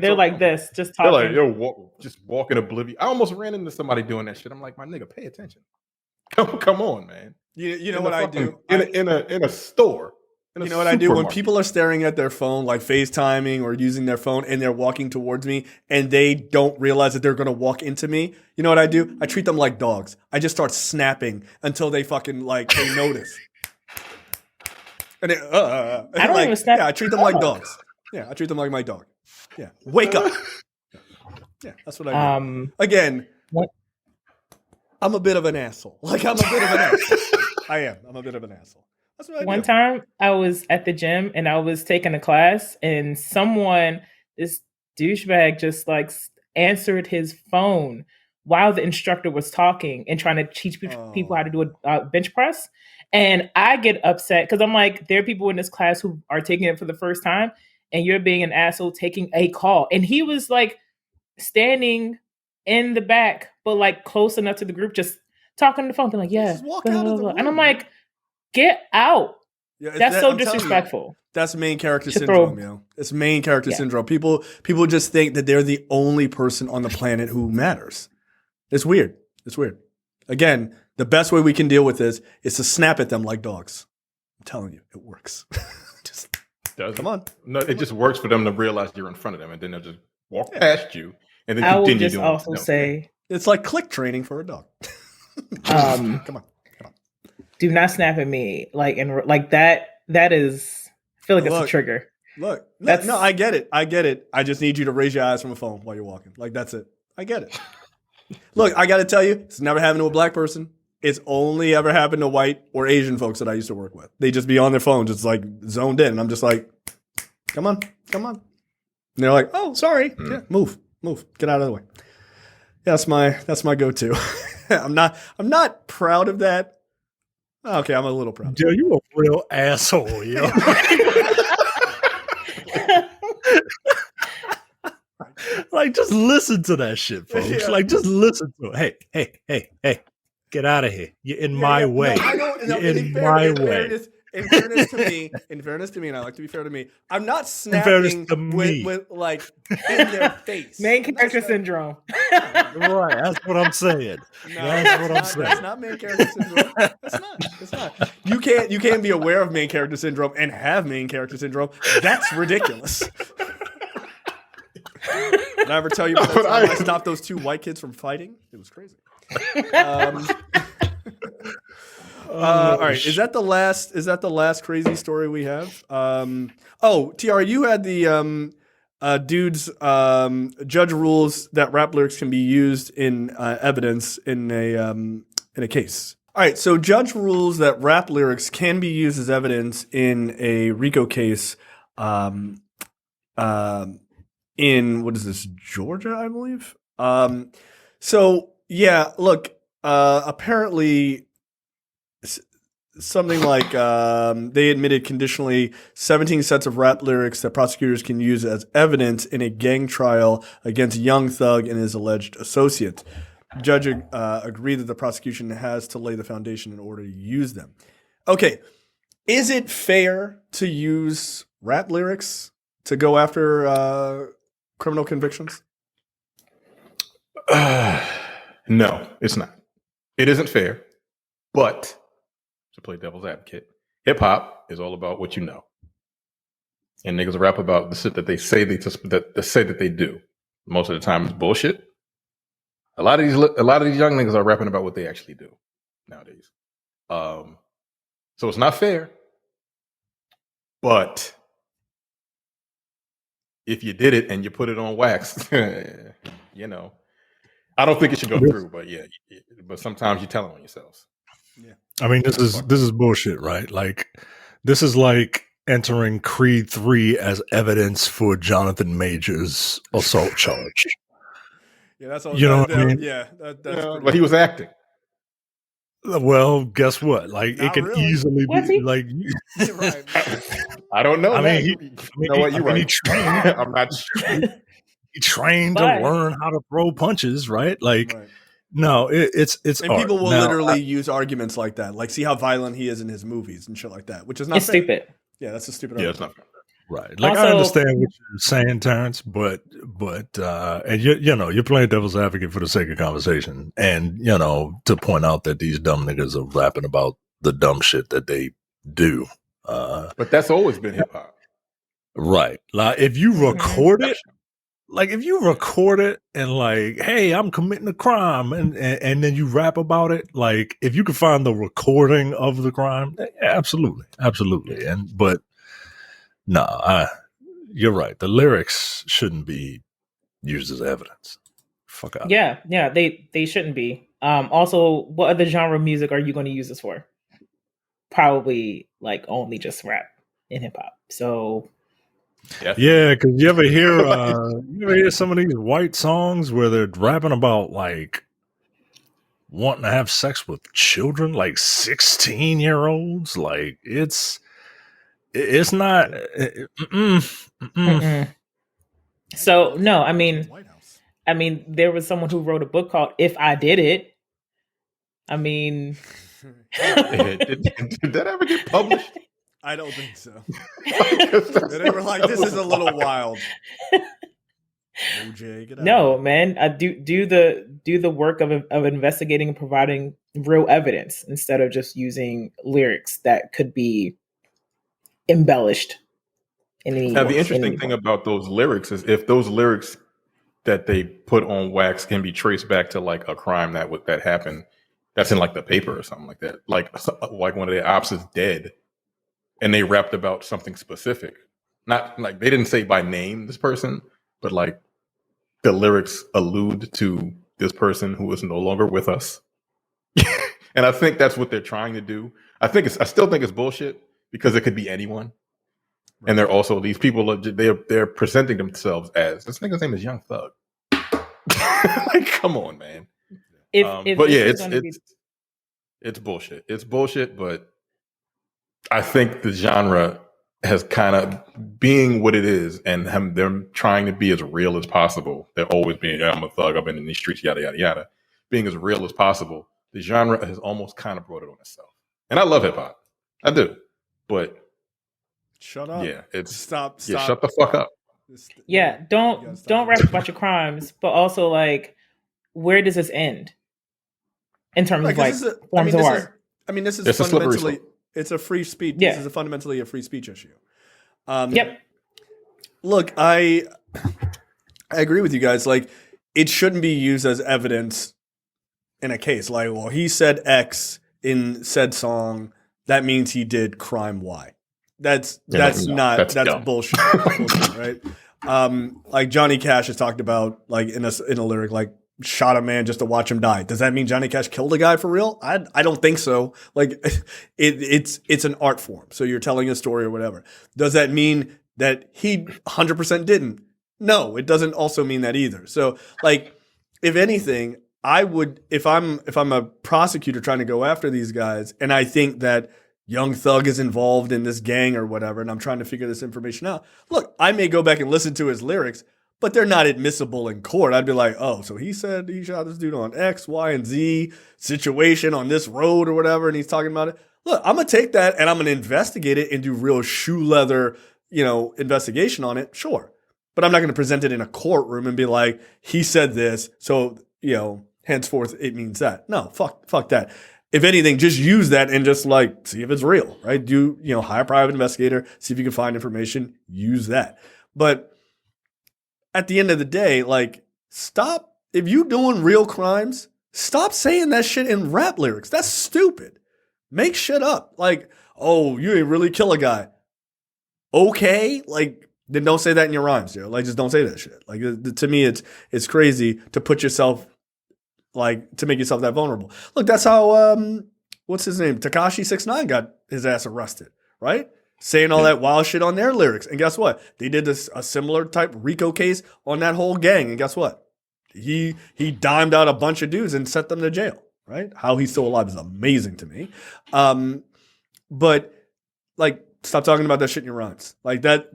They're like this, just talking. They're like, just walking oblivious. I almost ran into somebody doing that shit. I'm like, my nigga, pay attention. Come on, man. You know what I do in a store. You know what I do when people are staring at their phone, like FaceTiming or using their phone, and they're walking towards me, and they don't realize that they're going to walk into me. You know what I do? I treat them like dogs. I just start snapping until they fucking they notice. And I don't even snap. Yeah, I treat them like dogs. Yeah, I treat them like my dog. Yeah, wake up. Yeah, that's what I do. Again, I'm a bit of an asshole. I'm a bit of an asshole. I am. I'm a bit of an asshole. That's what I do. One time I was at the gym and I was taking a class, and this douchebag just answered his phone while the instructor was talking and trying to teach people how to do a bench press. And I get upset because I'm like, there are people in this class who are taking it for the first time, and you're being an asshole taking a call. And he was standing in the back, but close enough to the group, just talking on the phone, being like, yeah. Blah, blah, blah. And I'm like, get out. Yeah, that's so disrespectful. That's main character syndrome, yo. It's main character syndrome. People just think that they're the only person on the planet who matters. It's weird. Again, the best way we can deal with this is to snap at them like dogs. I'm telling you, it works. Come on. No, it just works for them to realize you're in front of them, and then they'll just walk past you, and then I continue will just doing also say it's like click training for a dog. Come on. Do not snap at me that is. I feel like it's a trigger. Look, no, I get it. I just need you to raise your eyes from a phone while you're walking. That's it. I get it. Look, I got to tell you, it's never happened to a black person. It's only ever happened to white or Asian folks that I used to work with. They just be on their phone, just zoned in. And I'm just like, come on. And they're like, oh, sorry. Yeah, move, get out of the way. Yeah, that's my go-to. I'm not proud of that. Okay, I'm a little proud. Yo, you a real asshole, yo. Just listen to that shit, folks. Yeah. Just listen to it. Hey, get out of here. You're in my way. You're in my way. In fairness to me, and I like to be fair to me, I'm not snapping with in their face. Main character syndrome. Right, that's what I'm saying. That's not main character syndrome. It's not. You can't be aware of main character syndrome and have main character syndrome. That's ridiculous. Did I ever tell you about that time I stopped those two white kids from fighting? It was crazy. All right, is that the last crazy story we have? TR, you had the dude's judge rules that rap lyrics can be used in evidence in a case. All right, so judge rules that rap lyrics can be used as evidence in a RICO case in what is this, Georgia, I believe. Apparently something like they admitted conditionally 17 sets of rap lyrics that prosecutors can use as evidence in a gang trial against Young Thug and his alleged associate. The judge agreed that the prosecution has to lay the foundation in order to use them. Okay, is it fair to use rap lyrics to go after criminal convictions? No, it's not. It isn't fair, but to play devil's advocate, hip hop is all about what you know, and niggas rap about the shit that they say that they do. Most of the time, it's bullshit. A lot of these young niggas are rapping about what they actually do nowadays. So it's not fair, but if you did it and you put it on wax, you know, I don't think it should go through. But yeah, but sometimes you're telling on yourselves. Yeah, I mean, this is bullshit, right? This is like entering Creed 3 as evidence for Jonathan Major's assault charge. Yeah, that's all. You know what I mean? Yeah, but he was acting. Well, guess what? It can easily be right. I don't know. You're right. He trained. I'm not sure. He trained to learn how to throw punches, right? No, it's and art. People will literally use arguments like that, see how violent he is in his movies and shit like that, which is not it's fair. Stupid. Yeah, that's a stupid argument. Yeah, it's not fair. Right. Like, Also, I understand what you're saying, Terrence, but and you're playing devil's advocate for the sake of conversation, and to point out that these dumb niggas are rapping about the dumb shit that they do. But that's always been hip hop. Right. Like, if you Mhm. record it, and like, hey, I'm committing a crime, and then you rap about it, like, if you can find the recording of the crime, absolutely, but no, you're right. The lyrics shouldn't be used as evidence. Fuck out. Yeah, they shouldn't be. Also, what other genre of music are you going to use this for? Probably like only just rap and hip hop. So yeah, because you ever hear some of these white songs where they're rapping about like wanting to have sex with children, like 16-year-olds? Like, it's not. So no, I mean, there was someone who wrote a book called "If I Did It." I mean, did that ever get published? I don't think so. They were like, this is a little wild. OJ, get out no, man. Do the work of investigating and providing real evidence instead of just using lyrics that could be embellished. Now, the interesting thing about those lyrics is if those lyrics that they put on wax can be traced back to like a crime that happened, that's in like the paper or something like that. Like one of their ops is dead, and they rapped about something specific. Not like they didn't say by name this person, but like the lyrics allude to this person who is no longer with us. And I think that's what they're trying to do. I still think it's bullshit because it could be anyone. Right. And they're also these people. They're presenting themselves as this nigga's name is Young Thug. Like, come on, man. But yeah, it's bullshit. It's bullshit. But I think the genre has kind of being what it is, and them trying to be as real as possible. They're always being, I'm a thug. I've been in these streets, yada yada yada. Being as real as possible. The genre has almost kind of brought it on itself. And I love hip hop. I do. But shut up. Yeah, it's stop. Yeah, shut the fuck up. Yeah, don't rap about your crimes, but also like, where does this end in terms of like forms of art? This is fundamentally it's a free speech. Yeah. This is fundamentally a free speech issue. Yep. Look, I agree with you guys. Like, it shouldn't be used as evidence in a case. Like, well, he said X in said song. That means he did crime Y. That's bullshit. Bullshit, right? Like Johnny Cash has talked about, like in a lyric, like shot a man just to watch him die. Does that mean Johnny Cash killed a guy for real? I don't think so. Like it's an art form. So you're telling a story or whatever. Does that mean that he 100% didn't? No, it doesn't also mean that either. So like, if anything, I would, if I'm a prosecutor trying to go after these guys, and I think that Young Thug is involved in this gang or whatever, and I'm trying to figure this information out. Look, I may go back and listen to his lyrics, but they're not admissible in court. I'd be like, oh, so he said he shot this dude on X, Y, and Z situation on this road or whatever, and he's talking about it. Look, I'm going to take that and I'm going to investigate it and do real shoe leather, investigation on it. Sure. But I'm not going to present it in a courtroom and be like, he said this, so, henceforth it means that. No, fuck that. If anything, just use that and just like see if it's real, right? Hire a private investigator, see if you can find information, use that. But at the end of the day, like, stop. If you doing real crimes, stop saying that shit in rap lyrics. That's stupid. Make shit up. Like, oh, you ain't really kill a guy. Okay, like, then don't say that in your rhymes, dude. Like, just don't say that shit. Like, to me, it's crazy to put yourself, like, to make yourself that vulnerable. Look, that's how, what's his name? Tekashi 6ix9ine got his ass arrested, right? Saying all that wild shit on their lyrics. And guess what? They did a similar type RICO case on that whole gang. And guess what? He dimed out a bunch of dudes and sent them to jail, right? How he's still alive is amazing to me. But, like, stop talking about that shit in your rhymes. Like, that,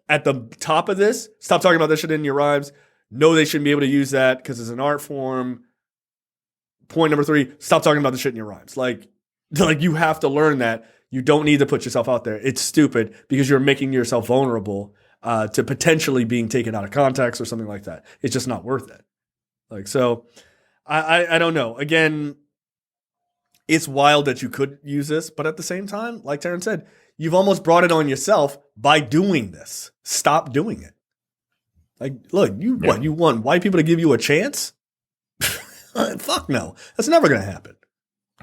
at the top of this, stop talking about that shit in your rhymes. No, they shouldn't be able to use that because it's an art form. Point number 3, stop talking about the shit in your rhymes. Like you have to learn that. You don't need to put yourself out there. It's stupid because you're making yourself vulnerable to potentially being taken out of context or something like that. It's just not worth it. Like, so I don't know. Again, it's wild that you could use this, but at the same time, like Terrence said, you've almost brought it on yourself by doing this. Stop doing it. Like, look, you want white people to give you a chance? Fuck no. That's never going to happen.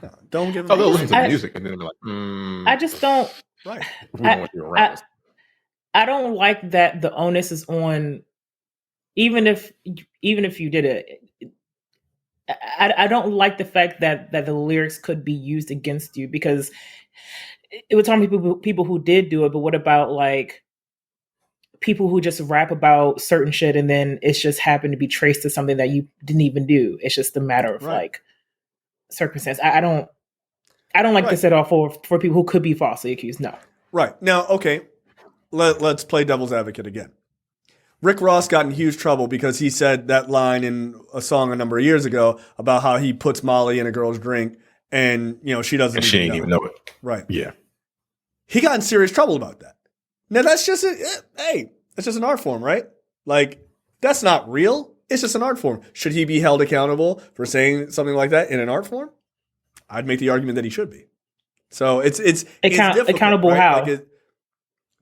No, don't give them they'll listen to the music and then be like, I just don't. Right. We don't want you around. I don't like that the onus is on, even if you did it. I don't like the fact that the lyrics could be used against you, because it was talking people who did do it, but what about like people who just rap about certain shit and then it's just happened to be traced to something that you didn't even do? It's just a matter of like circumstance. I don't like this at all for people who could be falsely accused. No. Right. Now, okay, let's play devil's advocate again. Rick Ross got in huge trouble because he said that line in a song a number of years ago about how he puts Molly in a girl's drink and, you know, she doesn't and she ain't even know it. Right. Yeah. He got in serious trouble about that. Now, that's just that's just an art form, right? Like, that's not real. It's just an art form. Should he be held accountable for saying something like that in an art form? I'd make the argument that he should be. So it's difficult, accountable, right? how? Like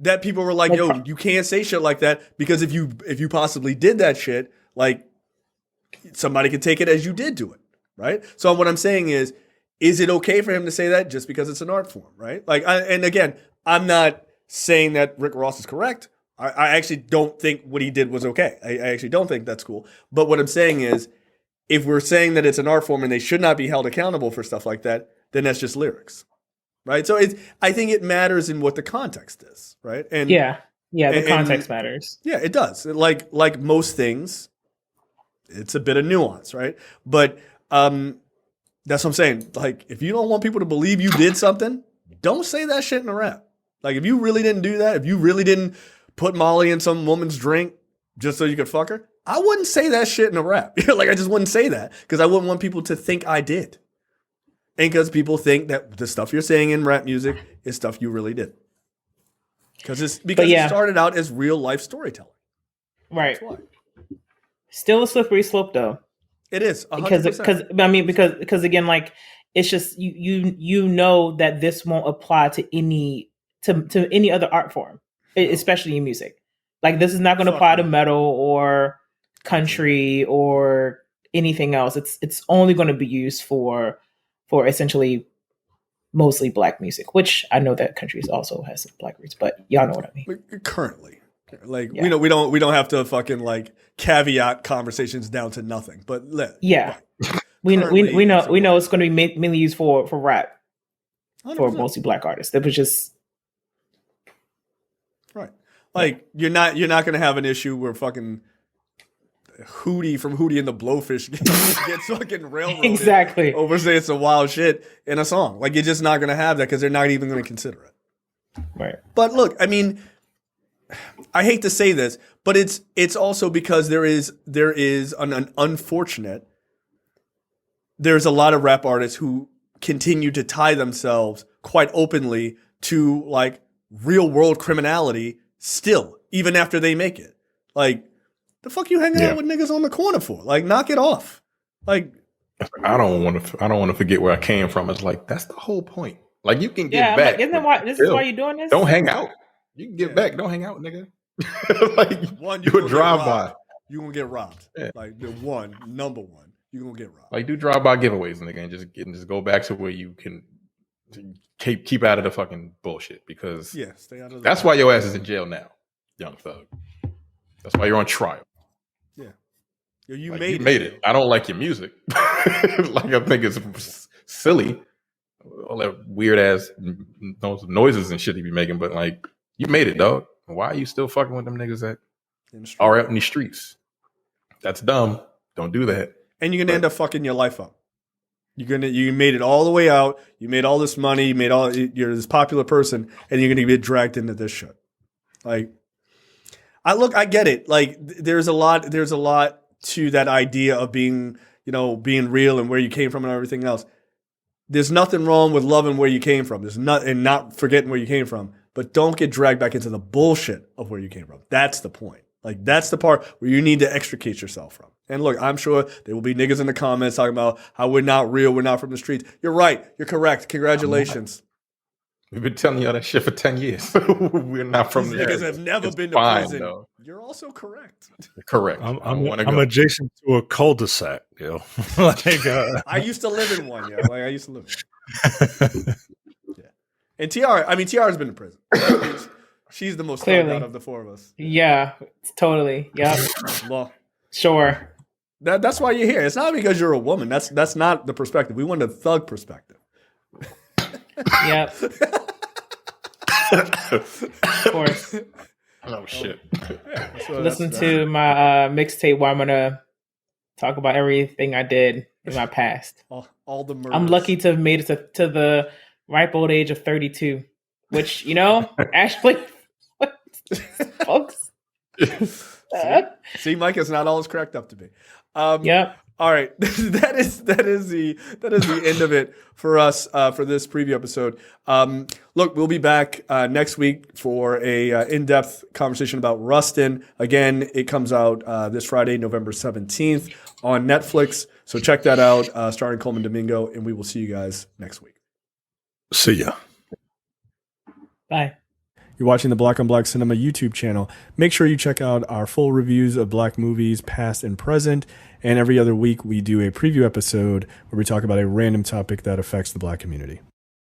that people were like, yo, you can't say shit like that, because if you possibly did that shit, like, somebody could take it as you did do it, right? So what I'm saying is it okay for him to say that just because it's an art form, right? Like, and again, I'm not saying that Rick Ross is correct. I actually don't think what he did was okay. I actually don't think that's cool. But what I'm saying is, if we're saying that it's an art form and they should not be held accountable for stuff like that, then that's just lyrics, right? So I think it matters in what the context is, right? And the context matters. Yeah, it does. Like most things, it's a bit of nuance, right? But that's what I'm saying. Like, if you don't want people to believe you did something, don't say that shit in a rap. Like, if you really didn't do that, if you really didn't put Molly in some woman's drink just so you could fuck her, I wouldn't say that shit in a rap. Like, I just wouldn't say that because I wouldn't want people to think I did. And because people think that the stuff you're saying in rap music is stuff you really did. Because it started out as real life storytelling. Right. Still a slippery slope, though. It is 100%. Because again, like, it's just you know that this won't apply to any other art form, especially in music. Like, this is not going to apply to metal or country or anything else. It's only going to be used for essentially mostly black music, which I know that country also has some black roots, but y'all know what I mean. Currently, like, we don't have to fucking like caveat conversations down to nothing, but we know it's going to be mainly used for rap 100%. For mostly black artists. That was just right. Like, you're not going to have an issue where fucking Hootie from Hootie and the Blowfish gets fucking railroaded exactly over saying some wild shit in a song. Like, you're just not going to have that because they're not even going to consider it. Right. But look, I mean, I hate to say this, but it's also because there is an unfortunate. There's a lot of rap artists who continue to tie themselves quite openly to like real world criminality still, even after they make it. Like, the fuck you hanging out with niggas on the corner for? Like, knock it off. Like, I don't want to forget where I came from. It's like, that's the whole point. Like, you can get back. Like, isn't that why? This is why you're doing this? Don't hang out. You can get back. Don't hang out, nigga. Like, one, do a drive by. You gonna get robbed. Yeah. Like, the number one, you gonna get robbed. Like, do drive by giveaways, nigga, and just go back to where you can keep out of the fucking bullshit, because stay out of. That's why your ass is in jail now, young thug. That's why you're on trial. Yeah, you like, made it. I don't like your music. Like, I think it's silly, all that weird ass noises and shit you be making. But like, you made it, dog. Why are you still fucking with them niggas that are out in these streets? That's dumb. Don't do that. And you're gonna end up fucking your life up. You made it all the way out. You made all this money. You're this popular person, and you're gonna get dragged into this shit. Like, I get it. Like, there's a lot to that idea of being real and where you came from and everything else. there's nothing wrong with loving where you came from. And not forgetting where you came from. But don't get dragged back into the bullshit of where you came from. That's the point. Like, that's the part where you need to extricate yourself from. And look, I'm sure there will be niggas in the comments talking about how we're not real, we're not from the streets. You're right. You're correct. Congratulations. We've been telling y'all that shit for 10 years. We're not from there. Niggas have never been to prison. Though. You're also correct. Correct. I'm adjacent to a cul-de-sac, yo. I used to live in one, yeah. Like, I used to live in one. Yeah. And Tiara's been in prison. She's the most thugged out of the four of us. Yeah, totally. Yeah. Well, sure. That's why you're here. It's not because you're a woman. That's not the perspective. We want a thug perspective. Yep. Of course. Oh shit. So listen to my mixtape where I'm gonna talk about everything I did in my past. All the murders. I'm lucky to have made it to the ripe old age of 32, which, actually, folks. See, Mike, it's not all it's cracked up to be. Yep. All right, that is the end of it for us for this preview episode. Look, we'll be back next week for a in-depth conversation about Rustin. Again, it comes out this Friday, November 17th on Netflix. So check that out, starring Coleman Domingo, and we will see you guys next week. See ya. Bye. You're watching the Black on Black Cinema YouTube channel. Make sure you check out our full reviews of black movies, past and present. And every other week, we do a preview episode where we talk about a random topic that affects the black community.